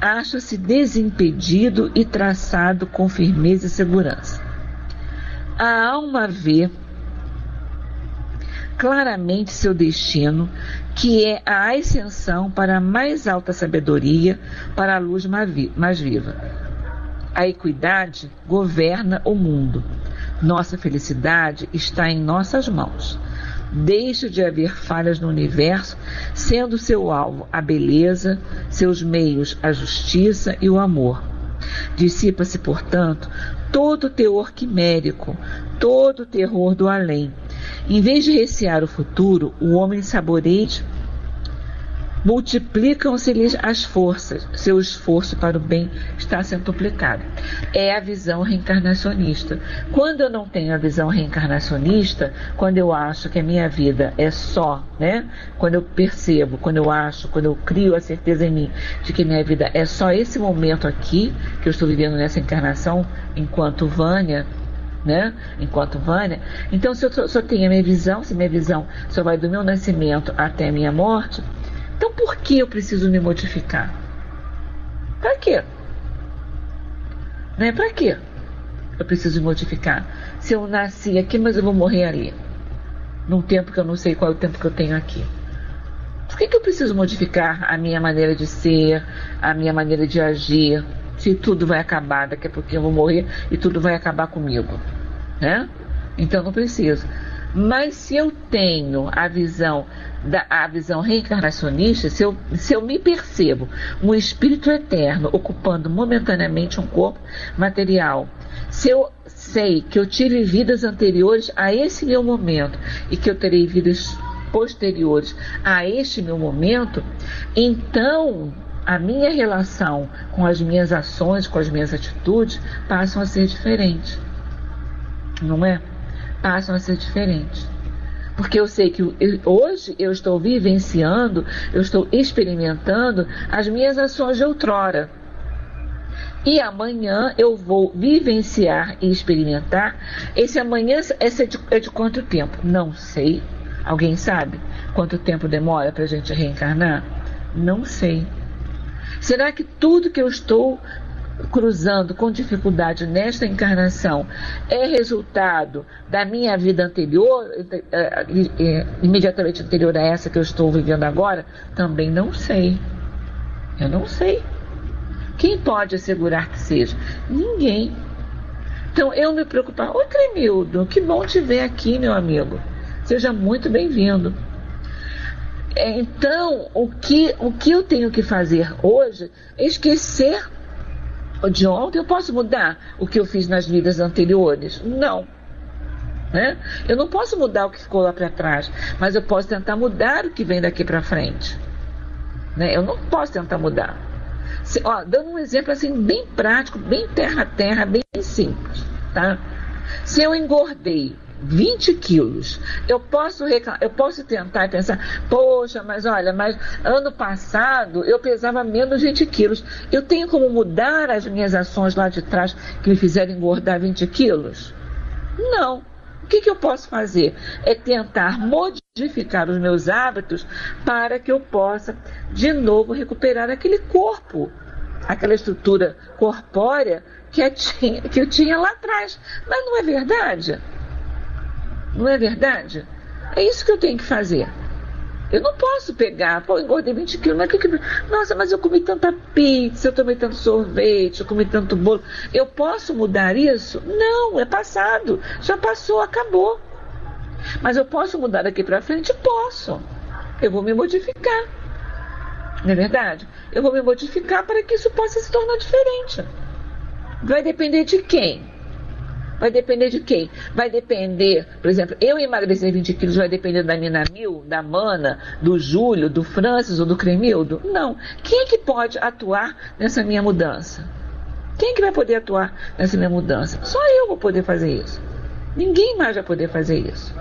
Speaker 1: acha-se desimpedido e traçado com firmeza e segurança. A alma vê claramente seu destino, que é a ascensão para a mais alta sabedoria, para a luz mais viva. A equidade governa o mundo. Nossa felicidade está em nossas mãos. Deixa de haver falhas no universo, sendo seu alvo a beleza, seus meios a justiça e o amor. Dissipa-se, portanto, todo o teor quimérico, todo o terror do além. Em vez de recear o futuro, o homem saboreia. Multiplicam-se-lhes as forças, seu esforço para o bem está centuplicado. É a visão reencarnacionista. Quando eu não tenho a visão reencarnacionista, quando eu acho que a minha vida é só, né? Quando eu percebo, quando eu crio a certeza em mim de que minha vida é só esse momento aqui, que eu estou vivendo nessa encarnação, enquanto Vânia, né? Enquanto Vânia. Então, se eu só tenho a minha visão, se minha visão só vai do meu nascimento até a minha morte, então por que eu preciso me modificar? Para quê? Né? Para quê eu preciso me modificar? Se eu nasci aqui, mas eu vou morrer ali, num tempo que eu não sei qual é o tempo que eu tenho aqui. Por que eu preciso modificar a minha maneira de ser, a minha maneira de agir, se tudo vai acabar, daqui a pouquinho eu vou morrer e tudo vai acabar comigo, né? Então não preciso. Mas se eu tenho a visão reencarnacionista, se eu me percebo um espírito eterno ocupando momentaneamente um corpo material, se eu sei que eu tive vidas anteriores a esse meu momento e que eu terei vidas posteriores a este meu momento, então a minha relação com as minhas ações, com as minhas atitudes, passam a ser diferentes. Não é? Passam a ser diferentes. Porque eu sei que hoje eu estou vivenciando, eu estou experimentando as minhas ações de outrora. E amanhã eu vou vivenciar e experimentar. Esse amanhã é de quanto tempo? Não sei. Alguém sabe quanto tempo demora para a gente reencarnar? Não sei. Será que tudo que eu estou cruzando com dificuldade nesta encarnação é resultado da minha vida anterior, imediatamente anterior a essa que eu estou vivendo agora? Também não sei. Eu não sei. Quem pode assegurar que seja? Ninguém. Então eu me preocupar. Oi, Cremildo, que bom te ver aqui, meu amigo. Seja muito bem-vindo. Então, o que eu tenho que fazer hoje é esquecer de ontem. Eu posso mudar o que eu fiz nas vidas anteriores? Não. Né? Eu não posso mudar o que ficou lá para trás, mas eu posso tentar mudar o que vem daqui para frente. Né? Eu não posso tentar mudar. Dando um exemplo assim, bem prático, bem terra-terra, bem simples. Tá? Se eu engordei 20 quilos, eu posso tentar e pensar, poxa, mas olha, ano passado eu pesava menos 20 quilos. Eu tenho como mudar as minhas ações lá de trás que me fizeram engordar 20 quilos? Não. O que eu posso fazer? É tentar modificar os meus hábitos para que eu possa de novo recuperar aquele corpo, aquela estrutura corpórea que eu tinha lá atrás. Mas não é verdade? Não é verdade? É isso que eu tenho que fazer. Eu não posso pegar, engordei 20 quilos, nossa, mas eu comi tanta pizza, eu tomei tanto sorvete, eu comi tanto bolo. Eu posso mudar isso? Não, é passado. Já passou, acabou. Mas eu posso mudar daqui para frente? Posso. Eu vou me modificar. Não é verdade? Eu vou me modificar para que isso possa se tornar diferente. Vai depender de quem? Vai depender de quem? Vai depender, por exemplo, eu emagrecer 20 quilos vai depender da Nina Mil, da Mana, do Júlio, do Francis ou do Cremildo? Não. Quem é que pode atuar nessa minha mudança? Quem é que vai poder atuar nessa minha mudança? Só eu vou poder fazer isso. Ninguém mais vai poder fazer isso.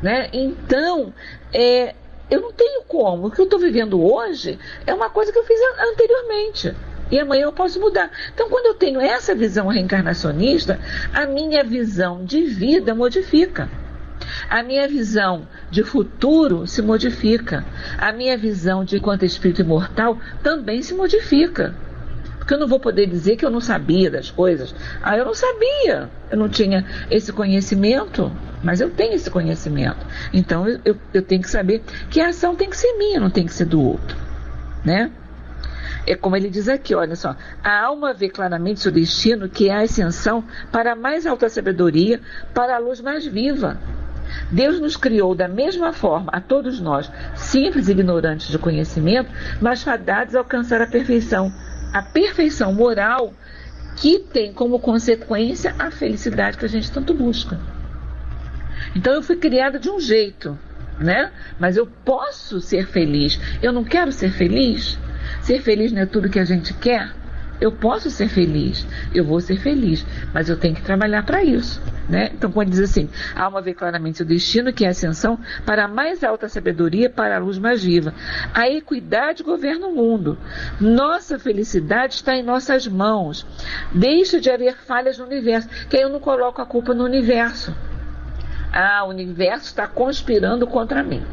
Speaker 1: Né? Então, eu não tenho como. O que eu estou vivendo hoje é uma coisa que eu fiz anteriormente. E amanhã eu posso mudar. Então, quando eu tenho essa visão reencarnacionista, a minha visão de vida modifica. A minha visão de futuro se modifica. A minha visão de enquanto espírito imortal também se modifica. Porque eu não vou poder dizer que eu não sabia das coisas. Eu não sabia. Eu não tinha esse conhecimento, mas eu tenho esse conhecimento. Então, eu tenho que saber que a ação tem que ser minha, não tem que ser do outro. Né? É como ele diz aqui, olha só. A alma vê claramente seu destino, que é a ascensão para a mais alta sabedoria, para a luz mais viva. Deus nos criou da mesma forma, a todos nós, simples e ignorantes de conhecimento, mas fadados a alcançar a perfeição moral, que tem como consequência a felicidade que a gente tanto busca. Então eu fui criada de um jeito, né? Mas eu posso ser feliz. Eu não quero ser feliz? Ser feliz não é tudo que a gente quer? Eu posso ser feliz, eu vou ser feliz, mas eu tenho que trabalhar para isso, né? Então, quando diz assim, a alma vê claramente seu destino, que é a ascensão para a mais alta sabedoria, para a luz mais viva. A equidade governa o mundo. Nossa felicidade está em nossas mãos. Deixa de haver falhas no universo, que aí eu não coloco a culpa no universo. O universo está conspirando contra mim.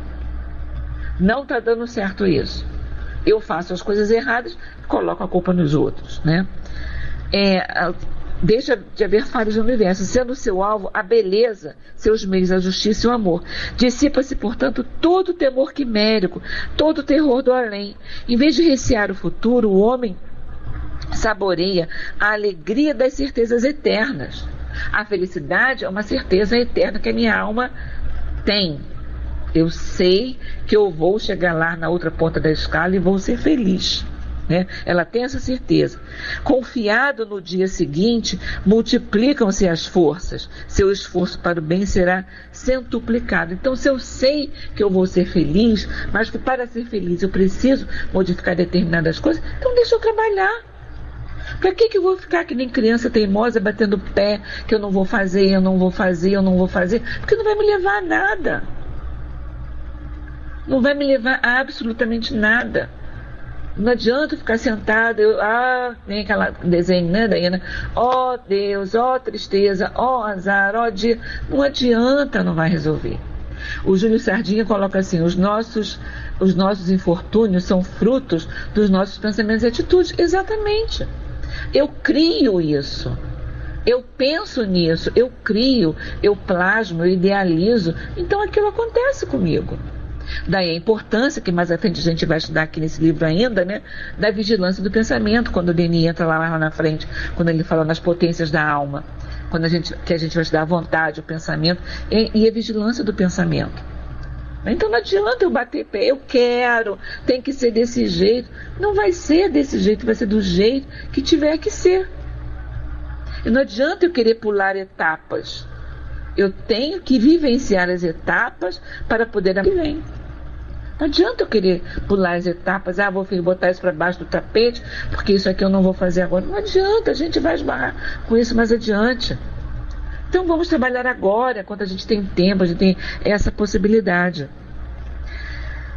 Speaker 1: Não está dando certo isso. Eu faço as coisas erradas, coloco a culpa nos outros, né? Deixa de haver falhas no universo, sendo seu alvo a beleza, seus meios, a justiça e o amor. Dissipa-se, portanto, todo o temor quimérico, todo o terror do além. Em vez de recear o futuro, o homem saboreia a alegria das certezas eternas. A felicidade é uma certeza eterna que a minha alma tem. Eu sei que eu vou chegar lá na outra ponta da escala e vou ser feliz. Né? Ela tem essa certeza. Confiado no dia seguinte, multiplicam-se as forças. Seu esforço para o bem será centuplicado. Então, se eu sei que eu vou ser feliz, mas que para ser feliz eu preciso modificar determinadas coisas, então deixa eu trabalhar. Para que eu vou ficar que nem criança teimosa batendo pé, que eu não vou fazer, eu não vou fazer, eu não vou fazer? Porque não vai me levar a nada. Não vai me levar a absolutamente nada. Não adianta ficar sentada, nem aquela desenho, né, Diana? Ó Deus, ó tristeza, ó azar, ó dia. Não adianta, não vai resolver. O Júlio Sardinha coloca assim, os nossos infortúnios são frutos dos nossos pensamentos e atitudes. Exatamente. Eu crio isso. Eu penso nisso, eu crio, eu plasmo, eu idealizo. Então aquilo acontece comigo. Daí a importância, que mais à frente a gente vai estudar aqui nesse livro ainda, né, da vigilância do pensamento, quando o Denis entra lá na frente, quando ele fala nas potências da alma, que a gente vai estudar a vontade, o pensamento e a vigilância do pensamento. Então não adianta eu bater pé, eu quero, tem que ser desse jeito. Não vai ser desse jeito, vai ser do jeito que tiver que ser. E não adianta eu querer pular etapas. Eu tenho que vivenciar as etapas para poder aprender. Não adianta eu querer pular as etapas, vou botar isso para baixo do tapete, porque isso aqui eu não vou fazer agora. Não adianta, a gente vai esbarrar com isso mais adiante. Então vamos trabalhar agora, quando a gente tem tempo, a gente tem essa possibilidade.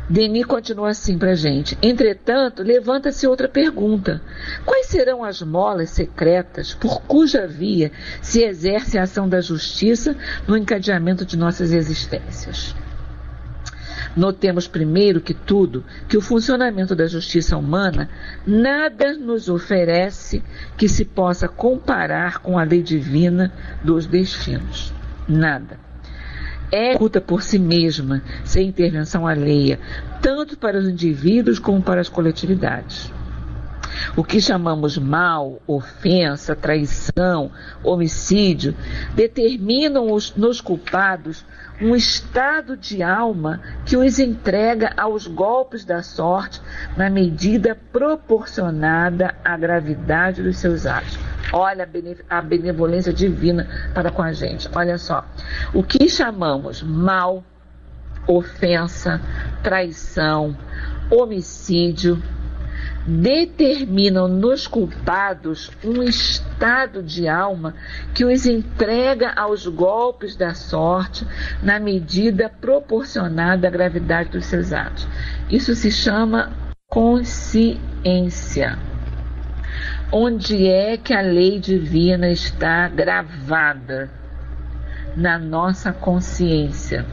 Speaker 1: Denis continua assim para a gente. Entretanto, levanta-se outra pergunta. Quais serão as molas secretas por cuja via se exerce a ação da justiça no encadeamento de nossas existências? Notemos primeiro que tudo, que o funcionamento da justiça humana nada nos oferece que se possa comparar com a lei divina dos destinos. Nada. É oculta por si mesma, sem intervenção alheia, tanto para os indivíduos como para as coletividades. O que chamamos mal, ofensa, traição, homicídio, determinam nos culpados um estado de alma que os entrega aos golpes da sorte na medida proporcionada à gravidade dos seus atos. Olha a benevolência divina para com a gente. Olha só, o que chamamos mal, ofensa, traição, homicídio, determinam nos culpados um estado de alma que os entrega aos golpes da sorte na medida proporcionada à gravidade dos seus atos. Isso se chama consciência. Onde é que a lei divina está gravada? Na nossa consciência.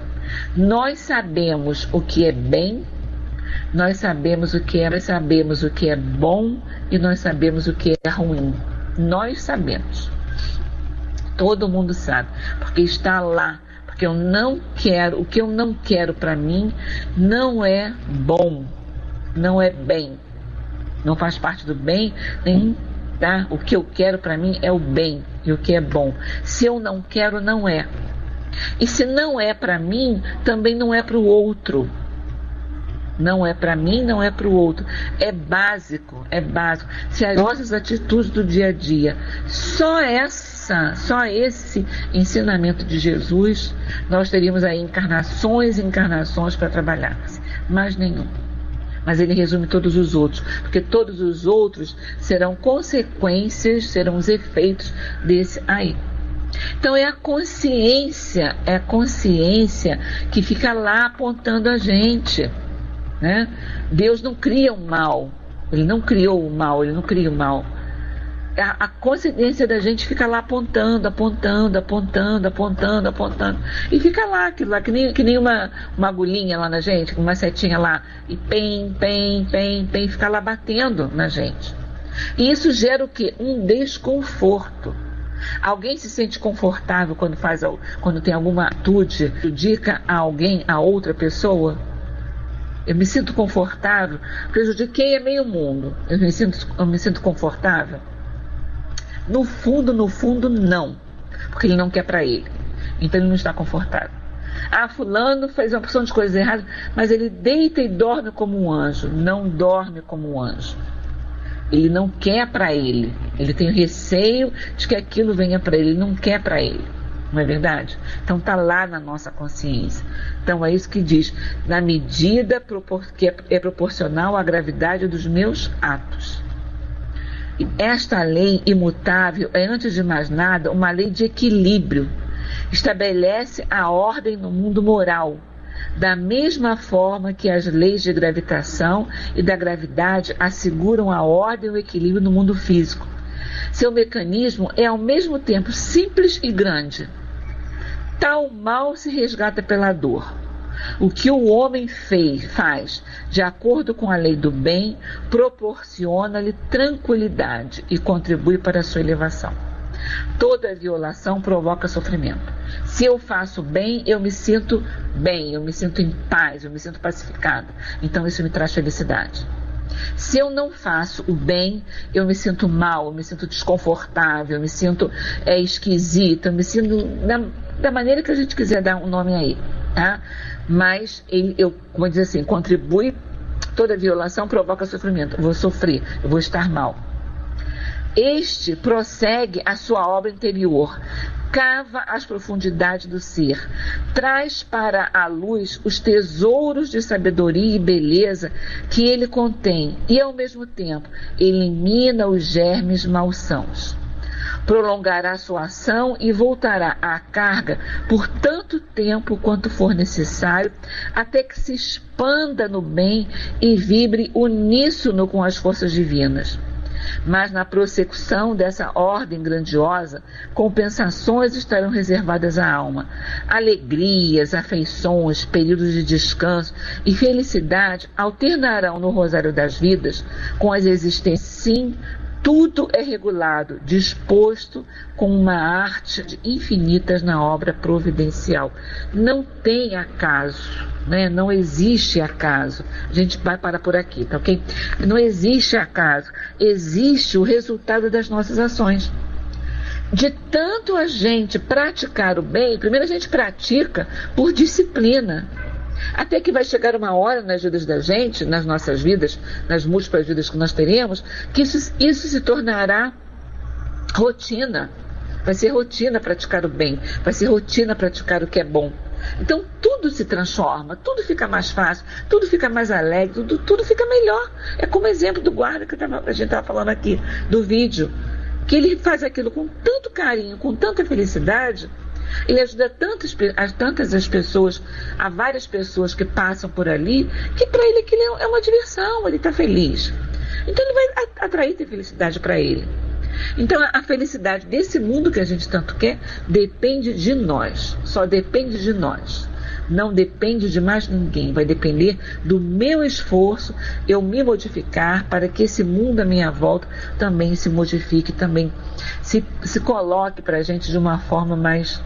Speaker 1: Nós sabemos o que é bem, nós sabemos o que é bom e nós sabemos o que é ruim. Nós sabemos. Todo mundo sabe, porque está lá. Porque eu não quero, o que eu não quero para mim não é bom, não é bem. Não faz parte do bem, nem, tá? O que eu quero para mim é o bem e o que é bom. Se eu não quero, não é. E se não é para mim, também não é para o outro. Não é para mim, não é para o outro. É básico, é básico. Se as nossas atitudes do dia a dia, só esse ensinamento de Jesus, nós teríamos aí encarnações e encarnações para trabalhar. Mais nenhum. Mas ele resume todos os outros, porque todos os outros serão consequências, serão os efeitos desse aí. Então é a consciência que fica lá apontando a gente, né? Deus não cria o mal, ele não criou o mal, ele não cria o mal. A consciência da gente fica lá apontando. E fica lá, aquilo lá, que nem uma agulhinha lá na gente, uma setinha lá, e pem, fica lá batendo na gente. E isso gera o quê? Um desconforto. Alguém se sente confortável quando tem alguma atitude, prejudica a alguém, a outra pessoa? Eu me sinto confortável, prejudiquei a meio mundo. Eu me sinto confortável? No fundo, não. Porque ele não quer para ele. Então ele não está confortável. Ah, fulano fez uma porção de coisas erradas, mas ele deita e dorme como um anjo. Não dorme como um anjo. Ele não quer para ele. Ele tem receio de que aquilo venha para ele. Ele não quer para ele. Não é verdade? Então está lá na nossa consciência. Então é isso que diz. Na medida que é proporcional à gravidade dos meus atos. Esta lei imutável é, antes de mais nada, uma lei de equilíbrio. Estabelece a ordem no mundo moral, da mesma forma que as leis de gravitação e da gravidade asseguram a ordem e o equilíbrio no mundo físico. Seu mecanismo é ao mesmo tempo simples e grande. Tal mal se resgata pela dor. O que o homem faz, de acordo com a lei do bem, proporciona-lhe tranquilidade e contribui para a sua elevação. Toda violação provoca sofrimento. Se eu faço bem, eu me sinto em paz, eu me sinto pacificada. Então isso me traz felicidade. Se eu não faço o bem, eu me sinto mal, eu me sinto desconfortável, eu me sinto esquisita, eu me sinto da maneira que a gente quiser dar um nome aí, tá? Mas como dizer assim, contribui, toda violação provoca sofrimento. Eu vou sofrer, eu vou estar mal. Este prossegue a sua obra interior, cava as profundidades do ser, traz para a luz os tesouros de sabedoria e beleza que ele contém e, ao mesmo tempo, elimina os germes malsãos. Prolongará sua ação e voltará à carga por tanto tempo quanto for necessário, até que se expanda no bem e vibre uníssono com as forças divinas. Mas na prossecução dessa ordem grandiosa, compensações estarão reservadas à alma. Alegrias, afeições, períodos de descanso e felicidade alternarão no rosário das vidas com as existências sim Tudo é regulado, disposto com uma arte infinitas na obra providencial. Não tem acaso, né? Não existe acaso. A gente vai parar por aqui, tá ok? Não existe acaso. Existe o resultado das nossas ações. De tanto a gente praticar o bem, primeiro a gente pratica por disciplina. Até que vai chegar uma hora nas vidas da gente, nas nossas vidas, nas múltiplas vidas que nós teremos, que isso se tornará rotina. Vai ser rotina praticar o bem, vai ser rotina praticar o que é bom. Então tudo se transforma, tudo fica mais fácil, tudo fica mais alegre, tudo fica melhor. É como o exemplo do guarda que a gente estava falando aqui, do vídeo, que ele faz aquilo com tanto carinho, com tanta felicidade. Ele ajuda tantas pessoas, a várias pessoas que passam por ali, que para ele aquilo é uma diversão, ele está feliz. Então ele vai atrair felicidade para ele. Então a felicidade desse mundo que a gente tanto quer depende de nós, só depende de nós. Não depende de mais ninguém, vai depender do meu esforço, eu me modificar para que esse mundo à minha volta também se modifique, também se coloque para a gente de uma forma mais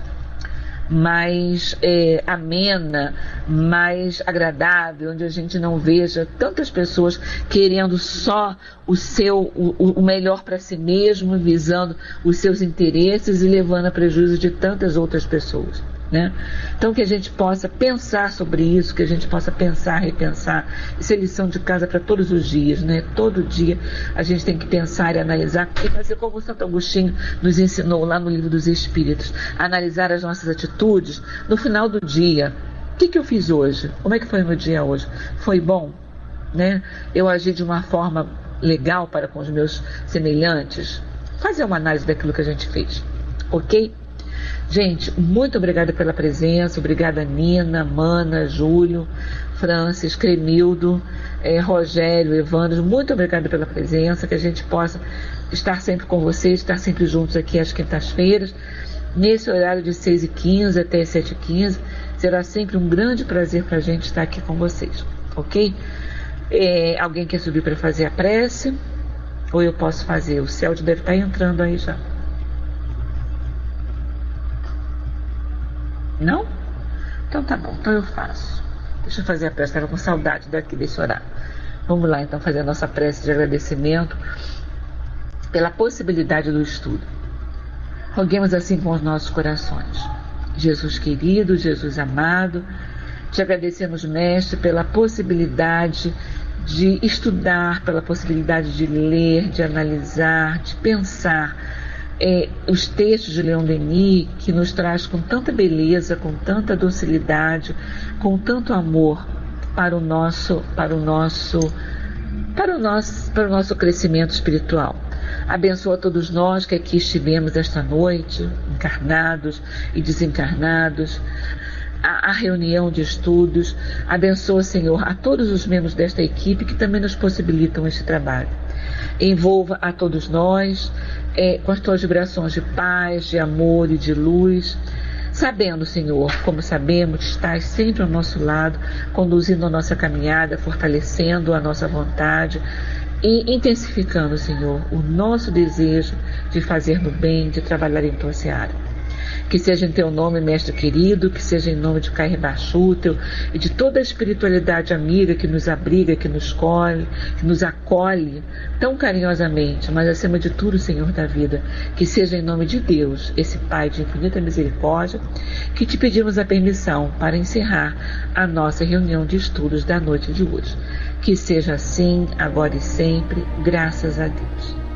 Speaker 1: amena, mais agradável, onde a gente não veja tantas pessoas querendo só o melhor para si mesmo, visando os seus interesses e levando a prejuízo de tantas outras pessoas, né? Então que a gente possa pensar sobre isso, que a gente possa pensar, repensar. Isso é lição de casa para todos os dias, né? Todo dia a gente tem que pensar e analisar e fazer como o Santo Agostinho nos ensinou lá no Livro dos Espíritos, analisar as nossas atitudes no final do dia. O que eu fiz hoje? Como é que foi o meu dia hoje? Foi bom, né? Eu agi de uma forma legal para com os meus semelhantes? Fazer uma análise daquilo que a gente fez, ok? Gente, muito obrigada pela presença, obrigada Nina, Mana, Júlio, Francis, Cremildo, Rogério, Evandro, muito obrigada pela presença, que a gente possa estar sempre com vocês, estar sempre juntos aqui às quintas-feiras, nesse horário de 6h15 até 7h15, será sempre um grande prazer para a gente estar aqui com vocês, ok? Alguém quer subir para fazer a prece? Ou eu posso fazer? O Celso deve estar entrando aí já. Não? Então tá bom, então eu faço. Deixa eu fazer a prece, estava com saudade daqui desse horário. Vamos lá então fazer a nossa prece de agradecimento pela possibilidade do estudo. Roguemos assim com os nossos corações. Jesus querido, Jesus amado, te agradecemos, Mestre, pela possibilidade de estudar, pela possibilidade de ler, de analisar, de pensar os textos de Leon Denis, que nos traz com tanta beleza, com tanta docilidade, com tanto amor para o nosso crescimento espiritual. Abençoa todos nós que aqui estivemos esta noite, encarnados e desencarnados, a reunião de estudos. Abençoa, Senhor, a todos os membros desta equipe que também nos possibilitam este trabalho. Envolva a todos nós com as tuas vibrações de paz, de amor e de luz, sabendo, Senhor, como sabemos, estás sempre ao nosso lado, conduzindo a nossa caminhada, fortalecendo a nossa vontade e intensificando, Senhor, o nosso desejo de fazer no bem, de trabalhar em tua seara. Que seja em teu nome, Mestre querido, que seja em nome de Cair Bachútel e de toda a espiritualidade amiga que nos abriga, que nos acolhe tão carinhosamente, mas acima de tudo, Senhor da vida, que seja em nome de Deus, esse Pai de infinita misericórdia, que te pedimos a permissão para encerrar a nossa reunião de estudos da noite de hoje. Que seja assim, agora e sempre, graças a Deus.